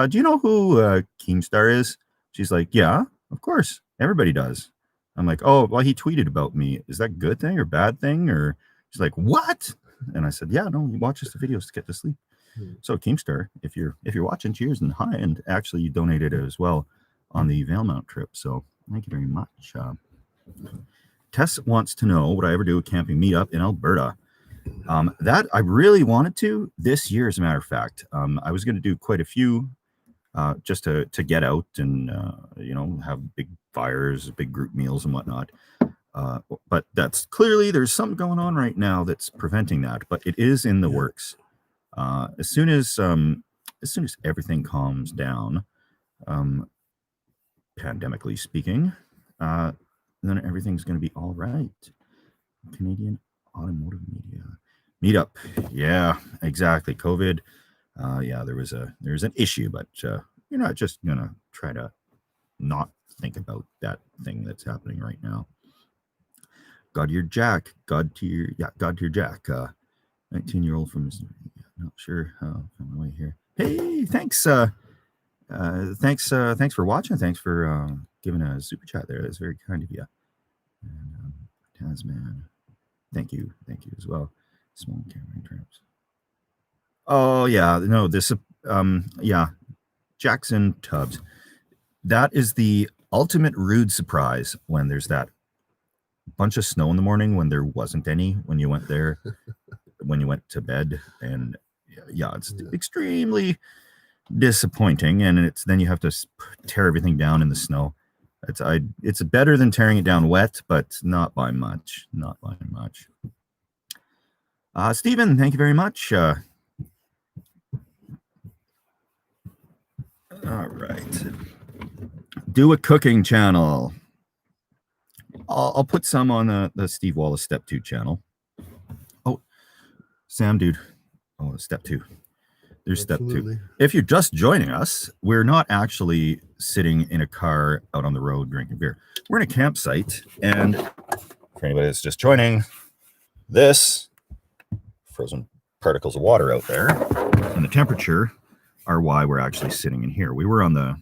do you know who Keemstar is? She's like, yeah, of course. Everybody does. I'm like, oh, well, he tweeted about me. Is that a good thing or bad thing? Or she's like, what? And I said, yeah, no, he watches the videos to get to sleep. So Keemstar, if you're watching, cheers and hi. And actually you donated it as well on the Valemount trip. So thank you very much. Tess wants to know, would I ever do a camping meetup in Alberta? That I really wanted to this year, as a matter of fact. I was going to do quite a few just to get out and, have big fires, big group meals and whatnot. But that's clearly, there's something going on right now that's preventing that, but it is in the works. As soon as everything calms down, pandemically speaking, then everything's going to be all right. Canadian Automotive Media Meetup. Yeah, exactly. COVID. There's an issue, but you're not just going to try to not think about that thing that's happening right now. God to your Jack. God to your Jack. 19-year-old from not sure how on my way here. Hey, thanks. Thanks for watching. Thanks for giving a super chat there. That's very kind of you. And Tasman, thank you as well. Small camera traps. Oh yeah, no, this Jackson Tubbs. That is the ultimate rude surprise when there's that bunch of snow in the morning when there wasn't any when you went there, when you went to bed, and it's extremely disappointing. And then you have to tear everything down in the snow. It's better than tearing it down wet, but not by much. Stephen, thank you very much. All right. Do a cooking channel. I'll put some on the Steve Wallis Step 2 channel. Oh, Sam, dude. Oh, Step 2. There's Absolutely. Step 2. If you're just joining us, we're not actually sitting in a car out on the road drinking beer. We're in a campsite, and for anybody that's just joining, this frozen particles of water out there and the temperature are why we're actually sitting in here. We were on the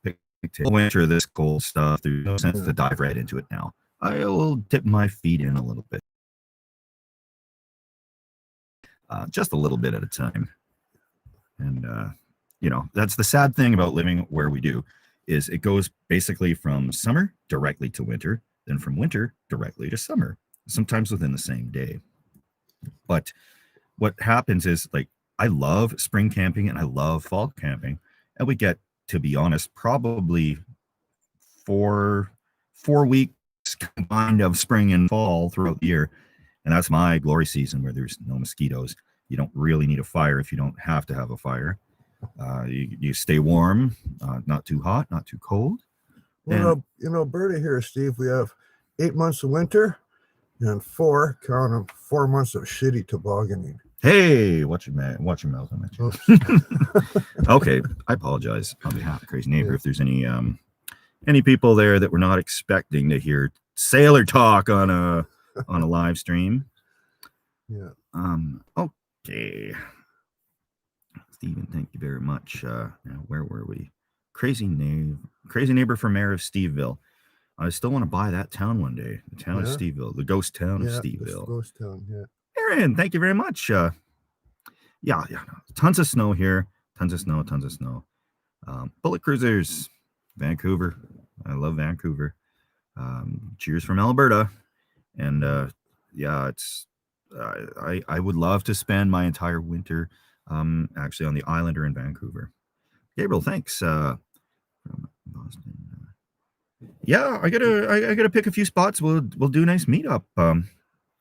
picnic table. Winter, this cold stuff, there's no sense to dive right into it now. I will dip my feet in a little bit, just a little bit at a time. And that's the sad thing about living where we do, is it goes basically from summer directly to winter, then from winter directly to summer, sometimes within the same day. But what happens is, like, I love spring camping and I love fall camping, and we get, to be honest, probably four weeks combined of spring and fall throughout the year, and that's my glory season, where there's no mosquitoes. You don't really need a fire if you don't have to have a fire. You stay warm, not too hot, not too cold. Well, Berta here, Steve, we have 8 months of winter and 4 months of shitty tobogganing. Hey, watch your mouth on that. Okay, I apologize on behalf of Crazy Neighbor if there's any people there that were not expecting to hear sailor talk on a live stream. Yeah. Okay. Stephen, thank you very much. Now, where were we? Crazy Neighbor for Mayor of Steveville. I still want to buy that town one day. The town of Steveville, the ghost town of Steveville. Ghost town, yeah. Aaron, thank you very much. Tons of snow here. Tons of snow. Bullet Cruisers, Vancouver. I love Vancouver. Cheers from Alberta. And yeah, it's I would love to spend my entire winter actually on the island or in Vancouver. Gabriel, thanks. From Boston. Yeah, I gotta pick a few spots. We'll do a nice meetup.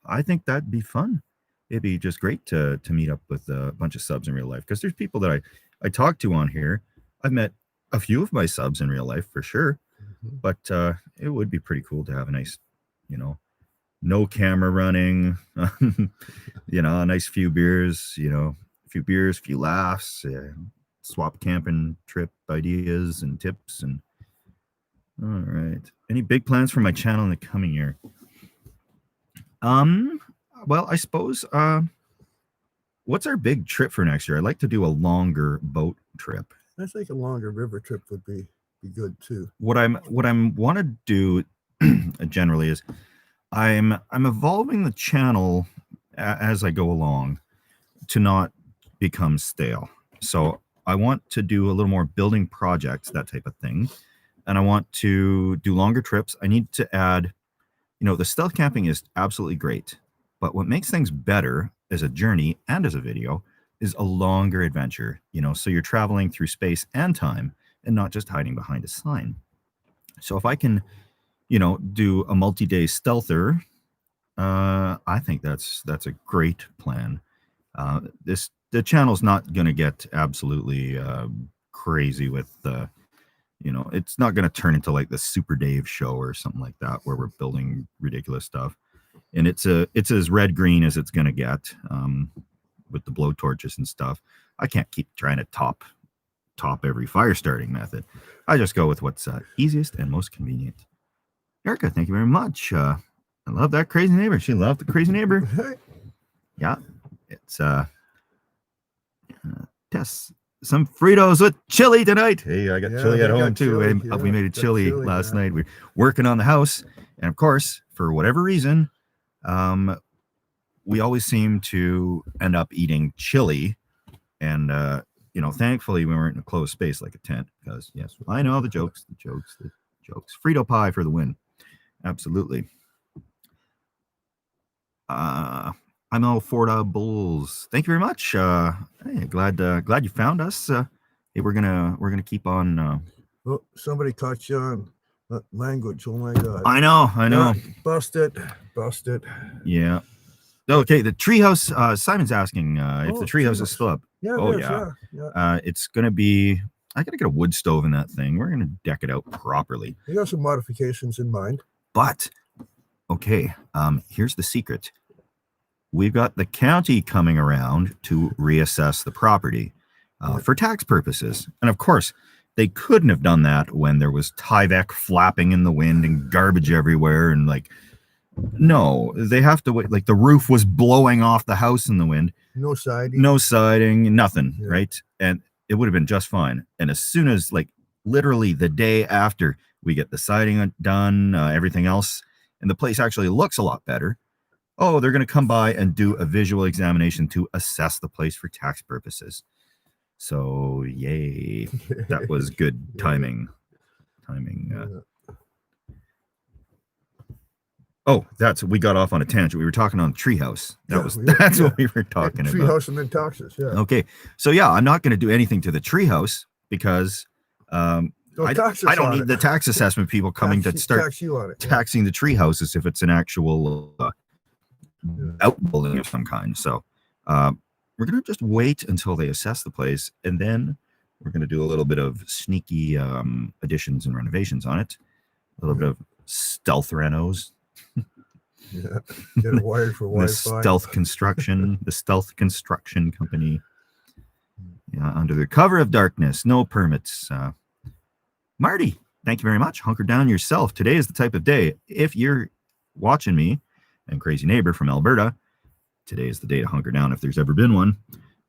I think that'd be fun. It'd be just great to meet up with a bunch of subs in real life, because there's people that I talk to on here. I've met a few of my subs in real life for sure, but it would be pretty cool to have a nice, no camera running, a nice few beers, few laughs, swap camping trip ideas and tips. And all right, any big plans for my channel in the coming year? Well, I suppose what's our big trip for next year? I'd like to do a longer boat trip. I think a longer river trip would be good too. What I'm want to do generally is I'm evolving the channel as I go along to not become stale. So I want to do a little more building projects, that type of thing, and I want to do longer trips. I need to add, the stealth camping is absolutely great, but what makes things better as a journey and as a video is a longer adventure, so you're traveling through space and time and not just hiding behind a sign. So if I can, do a multi-day stealther, I think that's a great plan. The channel's not going to get absolutely crazy with, it's not going to turn into like the Super Dave show or something like that, where we're building ridiculous stuff. And it's as red green as it's going to get, with the blowtorches and stuff. I can't keep trying to top every fire starting method. I just go with what's easiest and most convenient. Erica, thank you very much. I love that crazy neighbor. She loved the crazy neighbor. Yeah, it's Tess. Some Fritos with chili tonight. Hey, I got chili at home too. We made a chili last night. We're working on the house, and of course, for whatever reason, we always seem to end up eating chili. And thankfully we weren't in a closed space like a tent, because yes, I know the jokes. Frito pie for the win. Absolutely. I'm all Forda Bulls. Thank you very much. Hey, glad you found us. Hey, we're gonna keep on. Oh, somebody caught you on language. Oh my God. I know. Yeah, bust it. Yeah. Okay, the treehouse. Simon's asking if the treehouse is still up. Yeah. Oh yeah. It's gonna be. I gotta get a wood stove in that thing. We're gonna deck it out properly. You got some modifications in mind. But okay, here's the secret. We've got the county coming around to reassess the property for tax purposes. And of course, they couldn't have done that when there was Tyvek flapping in the wind and garbage everywhere. And no, they have to wait. Like the roof was blowing off the house in the wind. No siding, nothing, yeah. Right? And it would have been just fine. And as soon as literally the day after we get the siding done, everything else, and the place actually looks a lot better. Oh, they're going to come by and do a visual examination to assess the place for tax purposes. So, yay. That was good timing. We got off on a tangent. We were talking on treehouse. That's what we were talking about. Treehouse and then taxes, yeah. Okay. So, yeah, I'm not going to do anything to the treehouse because I don't need the tax assessment people coming to start taxing the treehouses if it's an actual outbuilding of some kind. So we're going to just wait until they assess the place, and then we're going to do a little bit of sneaky additions and renovations on it. A little bit of stealth renos. Yeah, get it wired for Wi-Fi. The stealth construction company. Yeah, under the cover of darkness, no permits. Marty, thank you very much. Hunker down yourself. Today is the type of day. If you're watching me and Crazy Neighbor from Alberta, today is the day to hunker down if there's ever been one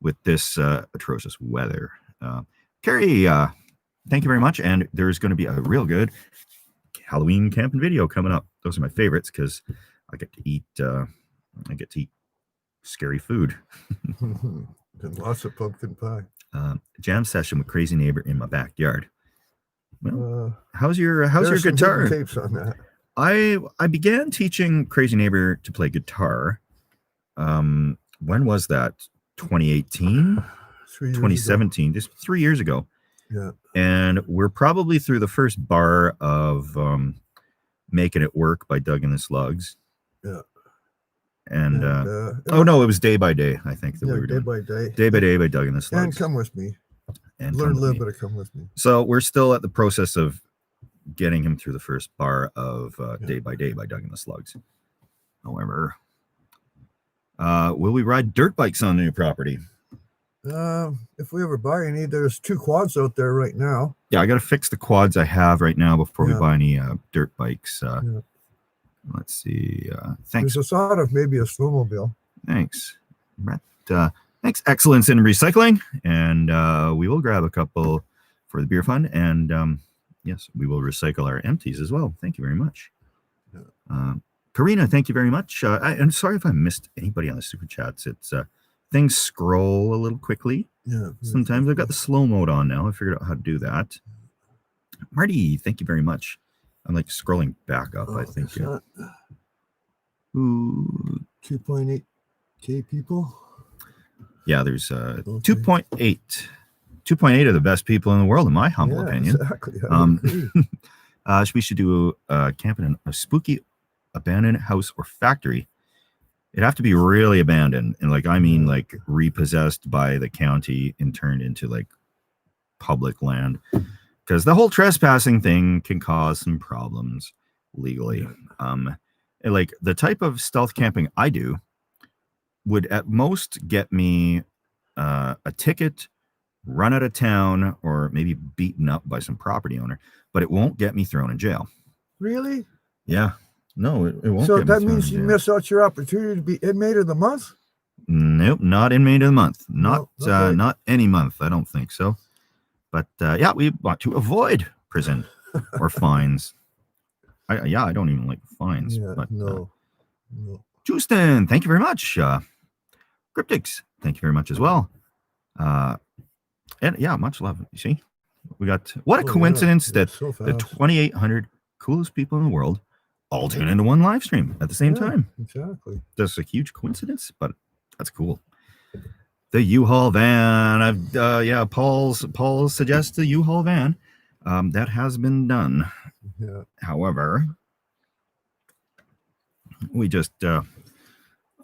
with this atrocious weather. Carrie, thank you very much. And there's going to be a real good Halloween camping video coming up. Those are my favorites because I get to eat scary food. And lots of pumpkin pie. Jam session with crazy neighbor in my backyard. Well, how's your There's some guitar? hidden tapes on that. I began teaching crazy neighbor to play guitar. When was that? 2018, 2017, just 3 years ago. Yeah. And we're probably through the first bar of Making It Work by Doug and the Slugs. Yeah. And oh no, it was Day by Day, I think, that we were doing. Day by Day by Doug and the Slugs. And Come With Me. And learn a little bit of Come With Me. So we're still at the process of getting him through the first bar of Day by Day by Doug and the Slugs. However, will we ride dirt bikes on the new property? If we ever buy any, there's 2 quads out there right now. Yeah, I got to fix the quads I have right now before we buy any dirt bikes. Let's see. Thanks. There's a thought of maybe a snowmobile. Thanks, Brett. Thanks, Excellence in Recycling. And we will grab a couple for the beer fund. And yes, we will recycle our empties as well. Thank you very much. Karina, thank you very much. I'm sorry if I missed anybody on the super chats. It's things scroll a little quickly. Yeah. Sometimes I've got the slow mode on now. I figured out how to do that. Marty, thank you very much. I'm like scrolling back up, I think. Yeah. Ooh, 2.8K people. Yeah, there's 2.8. 2.8 are the best people in the world, in my humble opinion. Exactly. We should do camp in a spooky abandoned house or factory. It'd have to be really abandoned, and like I mean, like repossessed by the county and turned into like public land, because the whole trespassing thing can cause some problems legally. Like the type of stealth camping I do would at most get me a ticket, run out of town, or maybe beaten up by some property owner, but it won't get me thrown in jail. Really? Yeah. No, it won't. So that means you miss out your opportunity to be inmate of the month? Nope, not inmate of the month. Not not any month. I don't think so. But yeah, we want to avoid prison or fines. I don't even like fines. Yeah, but no. Justin, thank you very much. Cryptics, thank you very much as well. And yeah, much love. You see, we got what a coincidence that so the 2,800 coolest people in the world all tune into one live stream at the same time. Exactly. That's a huge coincidence, but that's cool. The U-Haul van. Paul suggests the U-Haul van. That has been done. Yeah. However, we just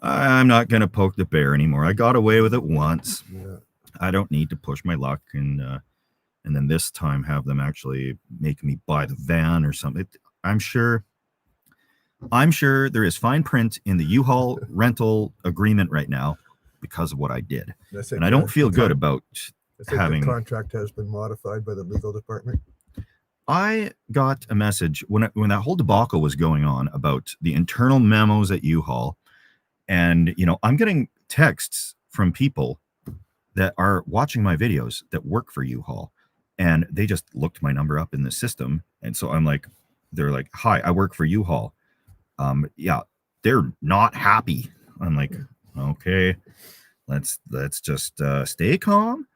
I'm not gonna poke the bear anymore. I got away with it once. Yeah. I don't need to push my luck and then this time have them actually make me buy the van or something. I'm sure there is fine print in the U-Haul rental agreement right now because of what I did. And I don't feel good about having... the contract has been modified by the legal department. I got a message when that whole debacle was going on about the internal memos at U-Haul. And, you know, I'm getting texts from people that are watching my videos that work for U-Haul. And they just looked my number up in the system. And so I'm like, they're like, hi, I work for U-Haul. Yeah, they're not happy. I'm like, okay, let's just stay calm,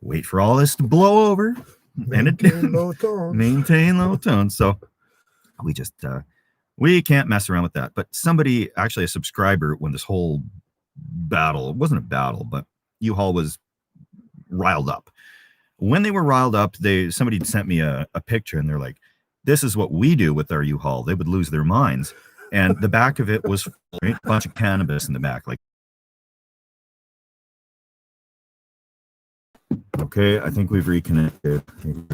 wait for all this to blow over, maintain low tones. Maintain low tones. So we just we can't mess around with that. But somebody, actually a subscriber, when this whole battle, it wasn't a battle, but U-Haul was riled up. When they were riled up, somebody sent me a picture, and they're like, this is what we do with our U-Haul. They would lose their minds. And the back of it was a bunch of cannabis in the back. Like, okay, I think we've reconnected. In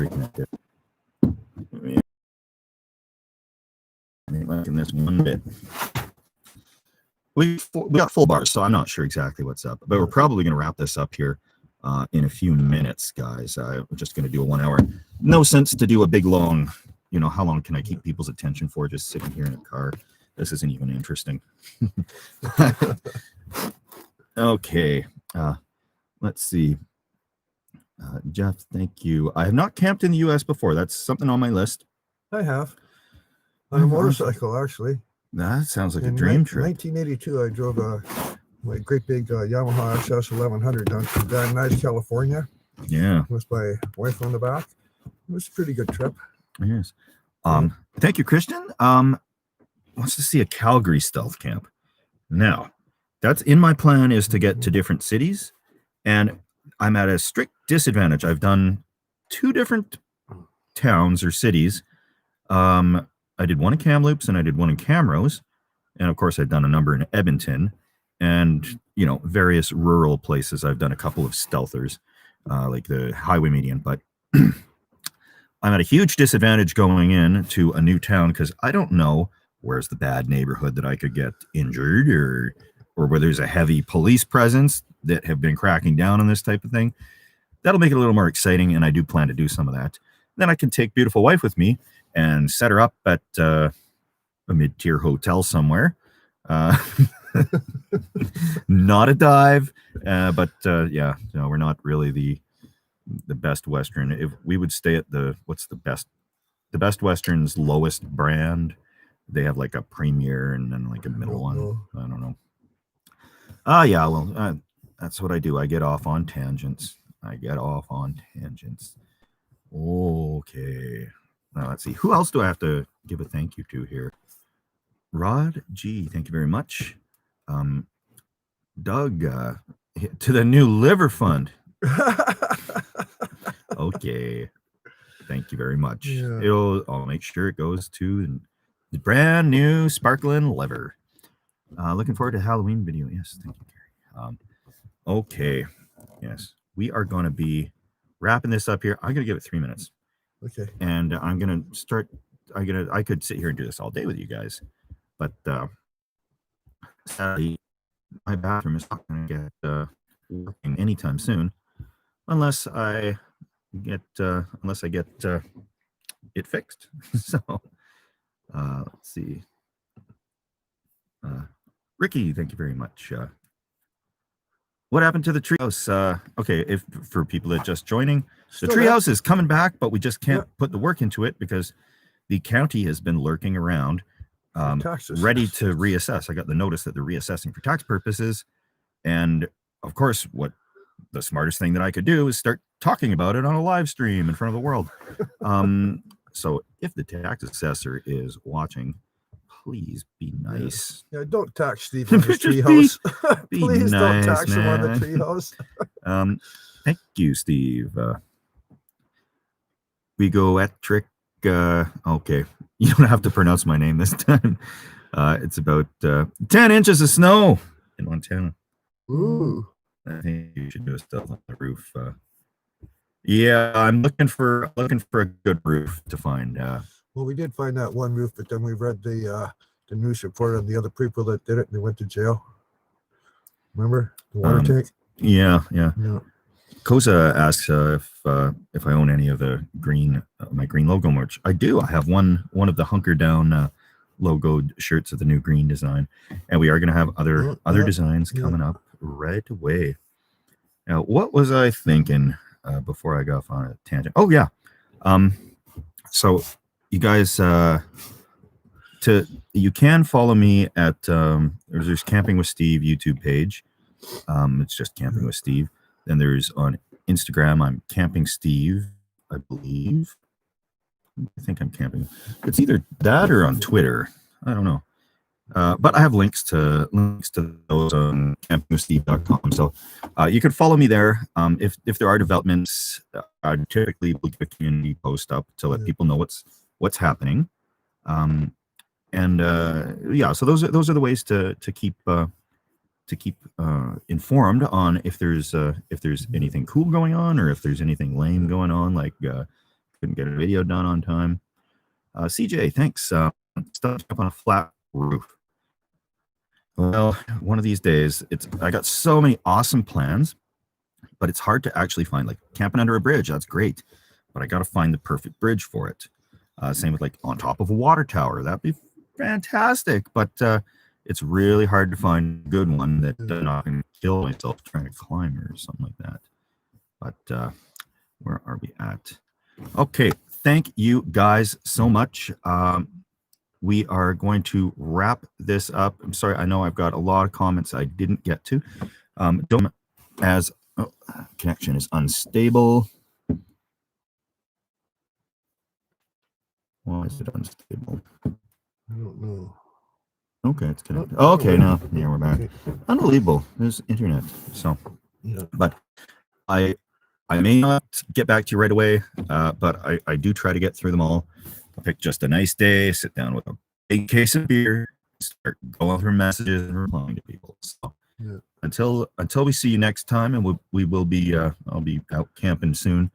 this one bit. We got full bars, so I'm not sure exactly what's up. But we're probably going to wrap this up here in a few minutes, guys. I'm just going to do a 1 hour. No sense to do a big long, you know, how long can I keep people's attention for just sitting here in a car? This isn't even interesting. Okay. Let's see. Jeff, thank you. I have not camped in the U.S. before. That's something on my list. I have. On a motorcycle, actually. That sounds like a dream trip. In 1982, I drove a my great big Yamaha XS 1100 down to Van Nuys, California, Yeah. with my wife on the back. It was a pretty good trip. Yes. Thank you, Christian. Wants to see a Calgary stealth camp. Now, that's in my plan, is to get to different cities, and I'm at a strict disadvantage. I've done 2 different towns or cities. I did one in Kamloops and I did one in Camrose, and of course I've done a number in Edmonton, and various rural places. I've done a couple of stealthers, like the highway median, but I'm at a huge disadvantage going in to a new town because I don't know where's the bad neighborhood that I could get injured, or where there's a heavy police presence that have been cracking down on this type of thing. That'll make it a little more exciting, and I do plan to do some of that. Then I can take beautiful wife with me and set her up at a mid-tier hotel somewhere. Not a dive, but yeah, we're not really the Best Western. If we would stay at the Best Western's lowest brand, they have like a premier and then like a middle one. I don't know. Yeah, well, that's what I do. I get off on tangents. Okay. Now let's see. Who else do I have to give a thank you to here? Rod G, thank you very much. Doug, to the new liver fund. Okay. Thank you very much. Yeah. I'll make sure it goes to the brand new sparkling liver. Looking forward to Halloween video. Yes, thank you, Gary. Okay. Yes, we are going to be wrapping this up here. I'm going to give it 3 minutes. Okay. And I'm going to start. I could sit here and do this all day with you guys, but sadly, my bathroom is not going to get working anytime soon, unless I get it fixed. So let's see. Ricky, thank you very much. What happened to the treehouse? Okay, if for people that are just joining, the treehouse is coming back, but we just can't put the work into it because the county has been lurking around, ready to reassess. I got the notice that they're reassessing for tax purposes, and of course, what the smartest thing that I could do is start talking about it on a live stream in front of the world. So if the tax assessor is watching, please be nice. Yeah, don't tax Steve on his treehouse. Please nice, don't tax him on the man. treehouse. Thank you, Steve. We go at trick. Okay, you don't have to pronounce my name this time. It's about 10 inches of snow in Montana. Ooh. I think you should do a stealth on the roof. Yeah, I'm looking for a good roof to find. Well, we did find that one roof, but then we read the news report on the other people that did it, and they went to jail. Remember the water tank? Yeah. Koza asks if I own any of the my green logo merch. I do. I have one of the Hunker Down logoed shirts of the new green design, and we are going to have other designs coming up right away. Now, what was I thinking before I got off on a tangent? Oh yeah. So you guys, you can follow me at there's Camping with Steve YouTube page. It's just Camping with Steve. Then there's on Instagram, I'm Camping Steve, I believe. I think I'm camping. It's either that or on Twitter. I don't know. But I have links to those on campingwithsteve.com. So you can follow me there. If there are developments, I typically will give a community post up to let people know what's happening. Yeah, so those are the ways to keep informed on if there's anything cool going on or if there's anything lame going on, like couldn't get a video done on time. CJ, thanks. Stuck up on a flat roof. Well, one of these days, I got so many awesome plans, but it's hard to actually find, like camping under a bridge. That's great, but I got to find the perfect bridge for it. Same with like on top of a water tower. That'd be fantastic, but it's really hard to find a good one that I'm not going to kill myself trying to climb or something like that. But where are we at? Okay, thank you guys so much. we are going to wrap this up. I'm sorry, I know I've got a lot of comments I didn't get to. Don't as connection is unstable. Why is it unstable? I don't know. Okay, it's connected. Oh, okay, now we're back. Unbelievable. There's internet. So, yeah. But I may not get back to you right away, but I do try to get through them all. I'll pick just a nice day, sit down with a big case of beer, start going through messages and replying to people. So yeah. until we see you next time, and we will be I'll be out camping soon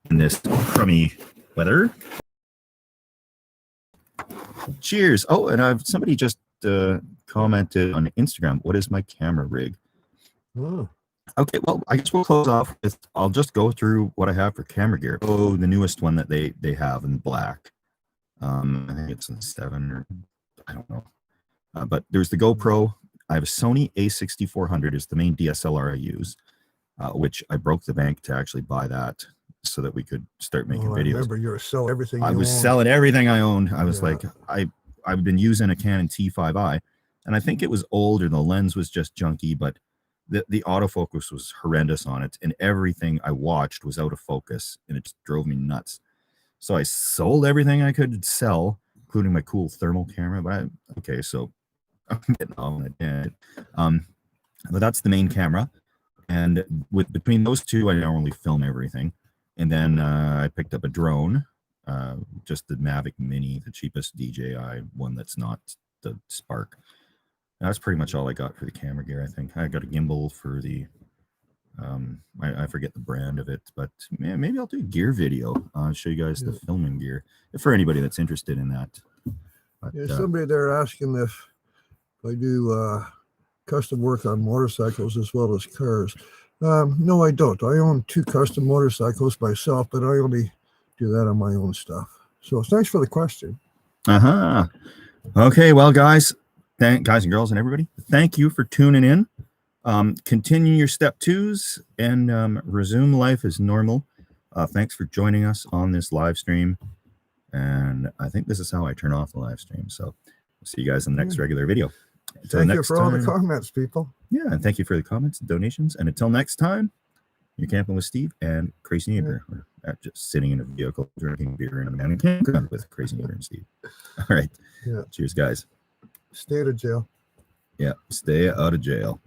in this crummy weather. Cheers. Oh, and somebody just commented on Instagram, what is my camera rig? Oh. Okay, well, I guess we'll close off with, I'll just go through what I have for camera gear. Oh, the newest one that they have in black. I think it's a 7 or I don't know. But there's the GoPro. I have a Sony A6400 is the main DSLR I use, which I broke the bank to actually buy that so that we could start making videos. I remember you were selling everything. I was selling everything I owned. I was like, I've been using a Canon T5i, and I think it was old or the lens was just junky, but the autofocus was horrendous on it, and everything I watched was out of focus, and it just drove me nuts. So I sold everything I could sell, including my cool thermal camera. But okay, so I'm getting on it. But that's the main camera, and between those two, I normally film everything. And then I picked up a drone, just the Mavic Mini, the cheapest DJI one that's not the Spark. That's pretty much all I got for the camera gear, I think. I got a gimbal for the, I forget the brand of it, but maybe I'll do a gear video. I'll show you guys the filming gear for anybody that's interested in that. But, somebody there asking if I do custom work on motorcycles as well as cars. No, I don't. I own 2 custom motorcycles myself, but I only do that on my own stuff. So thanks for the question. Okay, well, guys and girls and everybody, thank you for tuning in. Continue your step 2s and resume life as normal. Thanks for joining us on this live stream. And I think this is how I turn off the live stream. So we'll see you guys in the next regular video. Thank you for all the comments, people. Yeah, and thank you for the comments and donations. And until next time, you're camping with Steve and Crazy Neighbor. Or just sitting in a vehicle drinking beer in a man campground with Crazy Neighbor and Steve. All right. Yeah. Cheers, guys. Stay out of jail. Yeah, stay out of jail.